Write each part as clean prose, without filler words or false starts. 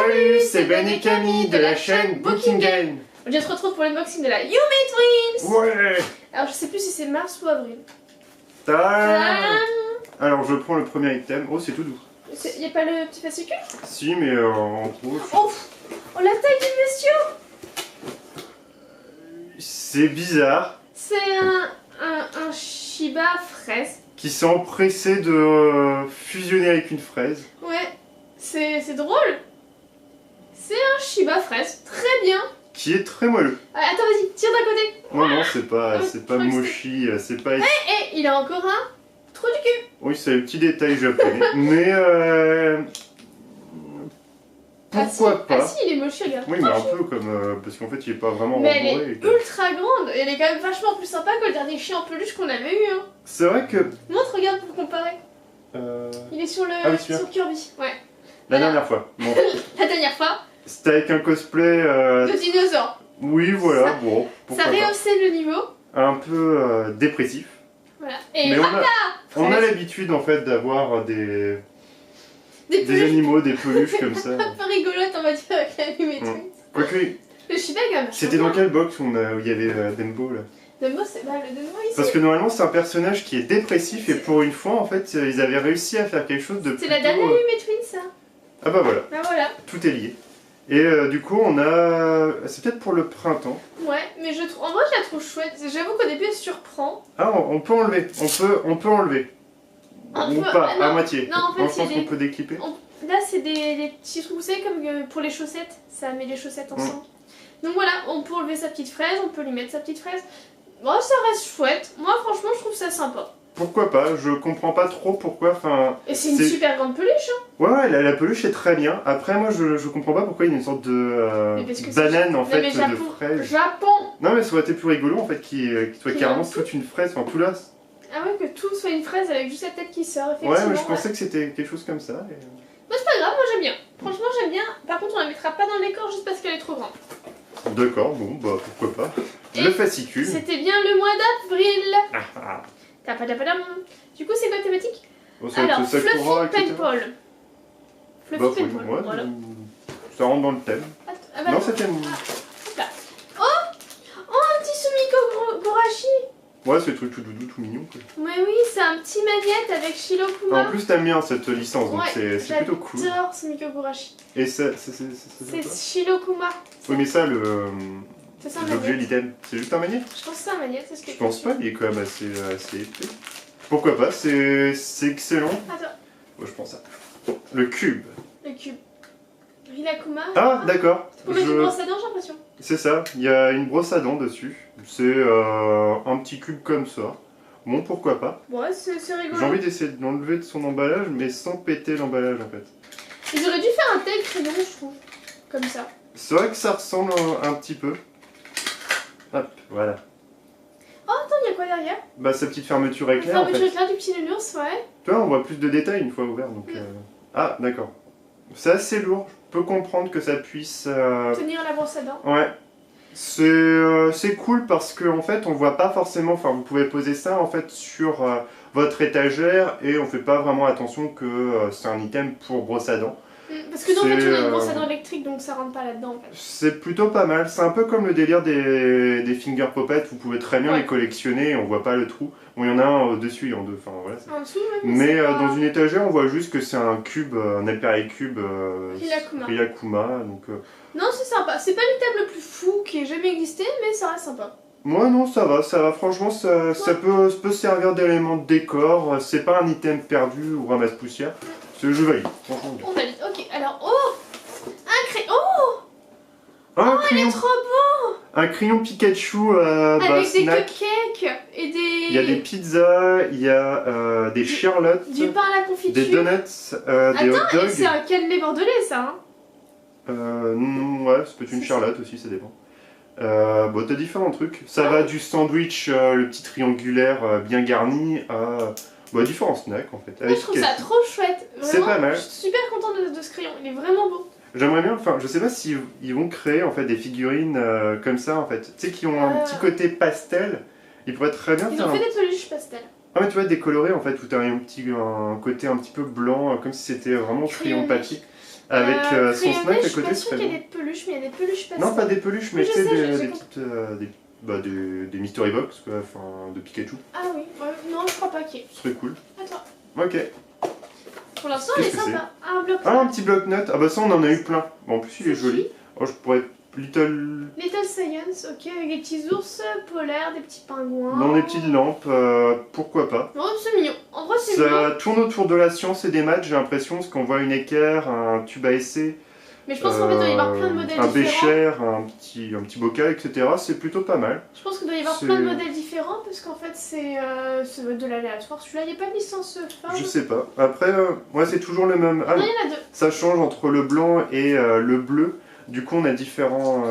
Salut, c'est Ben et Camille de la chaîne Booking Game. Aujourd'hui on se retrouve pour l'unboxing de la Yume Twins. Ouais. Alors je sais plus si c'est mars ou avril. Tadam. Alors je prends le premier item. Oh, c'est tout doux. Y'a pas le petit fascicule? Si, mais en gros... Oh, la taille du bestiau. C'est bizarre. C'est un Shiba fraise. Qui s'est empressé de fusionner avec une fraise. Ouais, c'est drôle. C'est un Shiba fraise, très bien. Qui est très moelleux. Attends, vas-y, tire d'un côté. Non, c'est pas mochi, c'est pas... Il a encore un trou du cul. Oui, c'est un petit détail japonais, mais pourquoi pas. Ah si, il est mochi, regarde. Oui, mais un peu comme... parce qu'en fait, il est pas vraiment mais elle rembourré. est ultra grande, et elle est quand même vachement plus sympa que le dernier chien en peluche qu'on avait eu. Hein. C'est vrai que... Montre, regarde pour comparer. Il est sur le oui, sur Kirby. Ouais. La dernière fois. Bon. La dernière fois. C'était avec un cosplay... De dinosaure. Oui, voilà, Ça, bon. Ça rehaussait le niveau. Un peu dépressif. Voilà. Et mais on a fraise. l'habitude en fait d'avoir des peluches. animaux, des peluches comme ça. Un peu rigolote, on va dire, avec la Yume Twins. Quoique, Le Shiba, quand même. c'était dans quelle box où il y avait Dembo là? Dumbo, c'est le Dumbo ici. Parce que normalement c'est un personnage qui est dépressif et pour une fois en fait ils avaient réussi à faire quelque chose de C'est plutôt... la dernière Yume Twins, ça. Ah bah voilà, Bah voilà. tout est lié. Et du coup on a... C'est peut-être pour le printemps. Ouais, mais en vrai je la trouve chouette. J'avoue qu'au début elle surprend. Ah, on peut enlever, on peut enlever. Ou pas, non. à moitié. Non, en fait, je pense qu'on peut déclipper. Là c'est des petits trucs, vous savez, comme pour les chaussettes. Ça met les chaussettes ensemble. Donc voilà, on peut enlever sa petite fraise, on peut lui mettre sa petite fraise. Bon, ça reste chouette. Moi franchement je trouve ça sympa. Pourquoi pas, je comprends pas trop pourquoi, enfin... Et c'est une super grande peluche, hein. Ouais, la peluche est très bien. Après, moi, je comprends pas pourquoi il y a une sorte de banane, en fait, Japon, de fraise. Japon. Non, mais ça aurait été plus rigolo, en fait, qu'il soit carrément toute une fraise, enfin, tout là. Ah ouais, que tout soit une fraise avec juste la tête qui sort, effectivement. Ouais, mais je pensais que c'était quelque chose comme ça. Et... Bah, c'est pas grave, moi j'aime bien. Franchement, j'aime bien. Par contre, on la mettra pas dans le décor juste parce qu'elle est trop grande. D'accord, bon, bah, pourquoi pas. Et le fascicule. C'était bien le mois d'avril. Ah. Tapadam. Du coup, c'est quoi la thématique? Bon, ça Alors, va être Sakura, Fluffy etc. Penpal. Fluffy Bah, Penpal, ouais, voilà. ça rentre dans le thème. Ah, bah, Non, c'était... Oh, un petit Sumiko Gurashi. Ouais, c'est le truc tout doudou, tout mignon, quoi. Ouais, oui, c'est un petit magnète avec Shirokuma. En plus, t'aimes bien cette licence, donc ouais, c'est plutôt cool. J'adore Sumiko Gurashi. Et c'est Shirokuma. Oui, mais ça, C'est ça un l'objet, magnète. l'item, c'est juste un magnète? Je pense que c'est un magnète, c'est ce que Je pense pas, il est quand même assez épais. Pourquoi pas, c'est excellent. Attends, Moi je pense ça. Le cube. le cube. Rilakuma. Ah, d'accord. C'est pour mettre une brosse à dents, j'ai l'impression. C'est ça, il y a une brosse à dents dessus. C'est un petit cube comme ça. Bon, pourquoi pas. Ouais, c'est rigolo. J'ai envie d'essayer de l'enlever de son emballage, mais sans péter l'emballage en fait. Ils auraient dû faire un tel crayon, je trouve. Comme ça. C'est vrai que ça ressemble un petit peu. Hop, voilà. Oh, attends, il y a quoi derrière? Bah, sa petite fermeture La éclair en fermeture fait. éclair du petit nounours, ouais. Tu vois, on voit plus de détails une fois ouvert, donc... Ah, d'accord. C'est assez lourd, je peux comprendre que ça puisse... Tenir la brosse à dents. Ouais. C'est cool parce que en fait, on voit pas forcément... Enfin, vous pouvez poser ça en fait sur votre étagère et on fait pas vraiment attention que c'est un item pour brosse à dents. Parce que nous, en fait, on a une brosse à dents électrique, donc ça rentre pas là-dedans, en fait. C'est plutôt pas mal. C'est un peu comme le délire des finger puppets. Vous pouvez très bien les collectionner et on voit pas le trou. Bon, il y en a un au-dessus, il y en a deux. Enfin, voilà. En dessous, ouais, Mais pas... dans une étagère, on voit juste que c'est un cube, un appareil cube Rilakuma. Donc, Non, c'est sympa. C'est pas l'item le plus fou qui ait jamais existé, mais ça reste sympa. moi, non, ça va. Franchement, ça peut servir d'élément de décor. C'est pas un item perdu ou ramasse-poussière. C'est je valide. Franchement, bien. On valide. Ok, alors, oh, un crayon. Oh, Un il crayon. est trop beau. Un crayon Pikachu avec des snack. cupcakes et des... Il y a des pizzas, il y y a des charlottes, du pain à la confiture. des donuts, des hot Attends, dogs. c'est un cannelé bordelais, ça, hein. Ouais, ça peut être une charlotte aussi, ça dépend. Bon, t'as différents trucs. Ça va du sandwich, le petit triangulaire bien garni, à différents snacks en fait. Moi, je trouve ça trop chouette. C'est pas mal. Je suis super contente de ce crayon, il est vraiment beau. J'aimerais bien, enfin, je sais pas si ils vont créer en fait des figurines comme ça en fait. Tu sais, qui ont un petit côté pastel. Ils pourraient très bien Ils faire ont fait des peluches pastel. Ah mais tu vois, décoloré en fait, où t'as un côté un petit peu blanc, comme si c'était vraiment crayon papier. Avec son Crayonné, snack je à suis pas côté, ce sûre serait qu'il y bon. ait des peluches, mais il y a des peluches Non, pas des peluches, mais Oui, je tu sais, sais, des j'ai petites. Des Mystery Box, quoi, enfin, de Pikachu. Ah oui, ouais, non, je crois pas qu'il y ait. Ce serait cool. Attends, Ok. pour l'instant, elle est Qu'est-ce que sympa. Un bloc. Ah, un petit bloc-notes. Ah bah ça, on en a eu plein. Bon, en plus, il est C'est joli. qui Oh, je pourrais... Little... Little Science, ok, avec des petits ours polaires, des petits pingouins. Dans des petites lampes, pourquoi pas. Oh, c'est mignon. En vrai, c'est mignon. Ça tourne autour de la science et des maths, j'ai l'impression, parce qu'on voit une équerre, un tube à essai, Mais je pense qu'en fait, il doit y avoir plein de modèles un différents. bécher, un petit bocal, etc. C'est plutôt pas mal. Je pense qu'il doit y avoir C'est- plein de modèles différents parce qu'en fait, c'est de l'aléatoire. Celui-là, il n'y a pas de licence fin. Je sais pas. Après, ouais, c'est toujours le même. Ah, Non, il y en a deux. ça change entre le blanc et le bleu. Du coup, on a différentes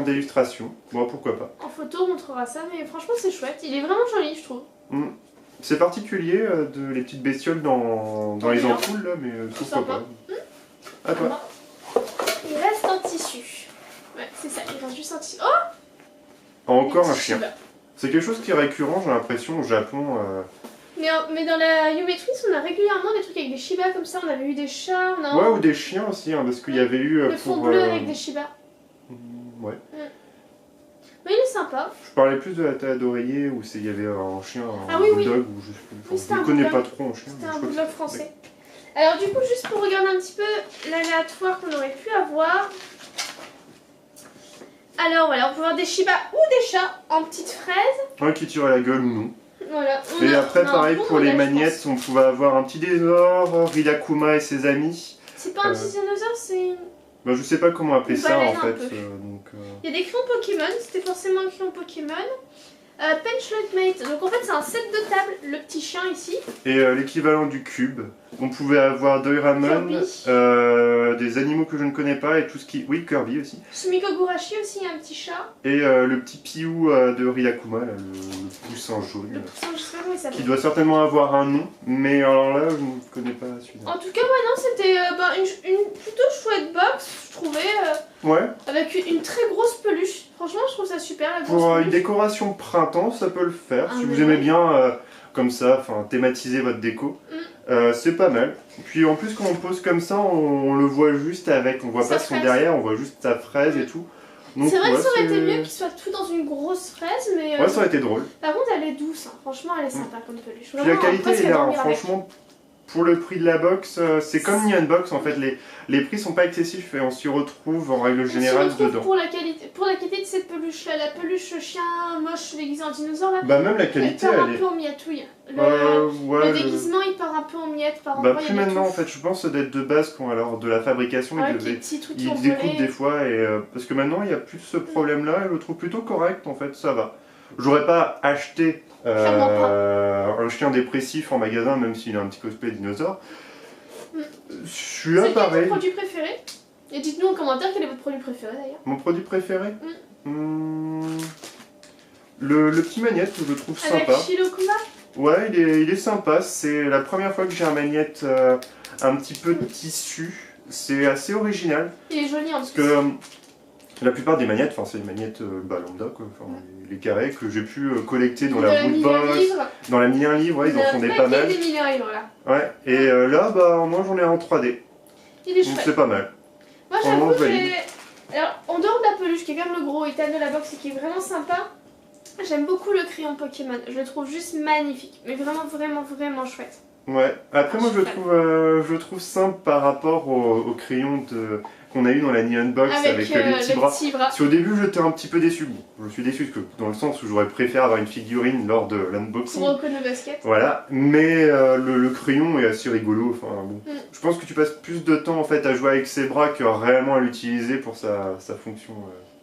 illustrations. Bon, pourquoi pas. En photo, on montrera ça, mais franchement, c'est chouette. Il est vraiment joli, je trouve. C'est particulier de les petites bestioles dans les bien. ampoules, là, mais pourquoi sympa. pas. À toi. Il reste un tissu. Ouais, c'est ça, il reste juste un tissu. Oh, Encore des un petits chien. Shiba. C'est quelque chose qui est récurrent, j'ai l'impression, au Japon. Mais dans la Yume Twins, on a régulièrement des trucs avec des Shiba comme ça. On avait eu des chats, on a Ouais, ou des chiens aussi, hein, parce qu'il y avait eu le fond bleu avec des Shiba. Ouais. Mais il est sympa. Je parlais plus de la taille d'oreiller où il y avait un chien, un Ah oui, oui. bulldog, ou je sais plus. Oui, c'était Je un ne connais bulldog. pas trop en chien. C'était mais un je crois que bulldog français. Alors du coup, juste pour regarder un petit peu l'aléatoire qu'on aurait pu avoir. Alors voilà, on peut voir des Shiba ou des chats en petites fraises. Un qui tire à la gueule ou non. Voilà. Et après, on a un pareil bon pour les modèle, je magnettes, pense. on pouvait avoir un petit Désor, Ridakuma et ses amis. C'est pas un petit dinosaure, c'est... Bah, je sais pas comment appeler Une ça en baleine un fait. peu. Donc, Il y a des crayons Pokémon, c'était forcément un crayon Pokémon. Penchlite Mate, donc en fait c'est un set de table, le petit chien ici. Et l'équivalent du cube. On pouvait avoir Doraemon, Kirby. des animaux que je ne connais pas et tout ce qui. Oui, Kirby aussi. Sumiko Gurashi aussi, un petit chat. Et le petit Piou de Ridakuma, là, le poussin jaune. Le poussin, je sais pas comment il Qui s'appelle. doit certainement avoir un nom, mais alors là, je ne connais pas celui-là. En tout cas, ouais, non, c'était une plutôt chouette box, je trouvais, Ouais, avec une très grosse peluche. Franchement, je trouve ça super, la grosse pour une peluche. décoration printemps, ça peut le faire. Ah, Si mais vous aimez ouais. bien, comme ça, thématiser votre déco, c'est pas mal. Puis en plus, quand on pose comme ça, on le voit juste avec, on voit Sa pas son fraise. derrière, on voit juste sa fraise et tout. Donc, C'est vrai que ouais, ça aurait été c'est- mieux qu'il soit tout dans une grosse fraise, mais... Ouais, ça aurait été drôle. Par contre, elle est douce, hein. Franchement, elle est sympa comme peluche. Puis la Vraiment, qualité presque est à là, dormir avec. franchement, pour le prix de la box, c'est comme une unbox en fait, les prix sont pas excessifs et on s'y retrouve en règle On s'y générale retrouve dedans. pour la qualité de cette peluche là, la peluche chien moche déguisé en dinosaure là, Bah même la elle qualité part un elle est... peu en miatouille. ouais, Le déguisement il part un peu en miettes par Bah endroits, il plus y a des maintenant en touffes. fait, je pense d'être de base quand alors de la fabrication Ouais, ils des devaient... petits trucs qui Ils ont découpent volé. des fois et parce que maintenant il y a plus ce problème là et je le trouve plutôt correct en fait, ça va. J'aurais pas acheté Clairement un chien dépressif en magasin même s'il a un petit cosplay dinosaure. C'est Celui-là quel est votre pareil. produit préféré? Et dites-nous en commentaire quel est votre produit préféré d'ailleurs. Mon produit préféré le petit magnète que je trouve Avec sympa. Shirokuma. Ouais, il est sympa. C'est la première fois que j'ai un magnète un petit peu de tissu. C'est assez original. Il est joli en Parce plus. que la plupart des magnettes, c'est des magnettes lambda, quoi. Les carrés que j'ai pu collecter dans la boot box, dans la mini un livre, ouais, ils en font des pas mal. Des mini livres là. Ouais, et là, bah, moi j'en ai un en 3D. Il est Donc chouette. c'est pas mal. Moi Vraiment, j'avoue, je valide. alors en dehors de la peluche qui est comme le gros item de la box et qui est vraiment sympa, j'aime beaucoup le crayon Pokémon. Je le trouve juste magnifique, mais vraiment vraiment vraiment chouette. Ouais, après moi je le trouve simple par rapport au crayon qu'on a eu dans la Neon Box avec les petits bras. petits bras. Si au début j'étais un petit peu déçu, bon, je suis déçu parce que dans le sens où j'aurais préféré avoir une figurine lors de l'unboxing. Pour Okono Basket. Voilà, mais le crayon est assez rigolo. Enfin, bon. Je pense que tu passes plus de temps en fait à jouer avec ses bras que réellement à l'utiliser pour sa fonction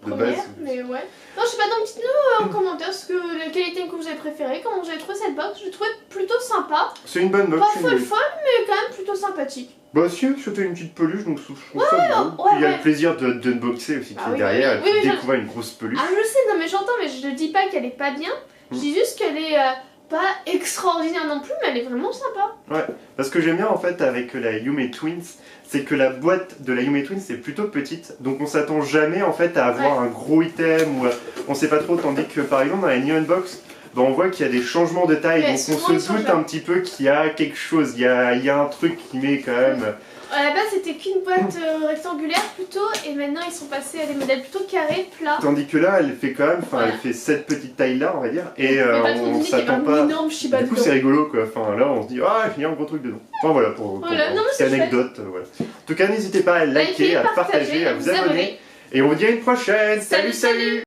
de Première, base. mais ouais. Non, je sais pas, donc dites-nous en commentaire ce que la qualité que vous avez préférée, comment vous avez trouvé cette box. Je l'ai trouvée plutôt sympa. C'est une bonne box. Pas une folle bonne- folle, mais quand même plutôt sympathique. Bah si, c'était une petite peluche, donc je trouve ça beau. ouais, Puis il y a ouais. le plaisir d'unboxer aussi qui Ah est oui, derrière, oui, et oui, puis oui, découvrir une grosse peluche. Ah, je sais, non, mais j'entends, mais je ne dis pas qu'elle est pas bien. Je dis juste qu'elle est pas extraordinaire non plus, mais elle est vraiment sympa. Parce que j'aime bien en fait avec la Yume Twins, c'est que la boîte de la Yume Twins est plutôt petite, donc on s'attend jamais en fait à avoir un gros item ou on sait pas trop, tandis que par exemple dans la Neon Box, bah, on voit qu'il y a des changements de taille, Ouais, donc souvent, on ils se sont doute déjà- un petit peu qu'il y a quelque chose, il y a un truc qui met quand même À la base, c'était qu'une boîte rectangulaire plutôt, et maintenant ils sont passés à des modèles plutôt carrés, plats. Tandis que là, elle fait quand même, Voilà. elle fait cette petite taille-là, on va dire, et Mais pas trop on d'idée qu'il y avait s'attend un pas. énorme Shiba Du coup, dedans. c'est rigolo, quoi. Enfin, là, on se dit, ah, il y a un gros truc dedans. Enfin, voilà, pour Voilà. Non, mais petite c'est anecdote. Voilà. En tout cas, n'hésitez pas à liker, à partager, à vous abonner. Et on vous dit à une prochaine. Salut, Salut, salut.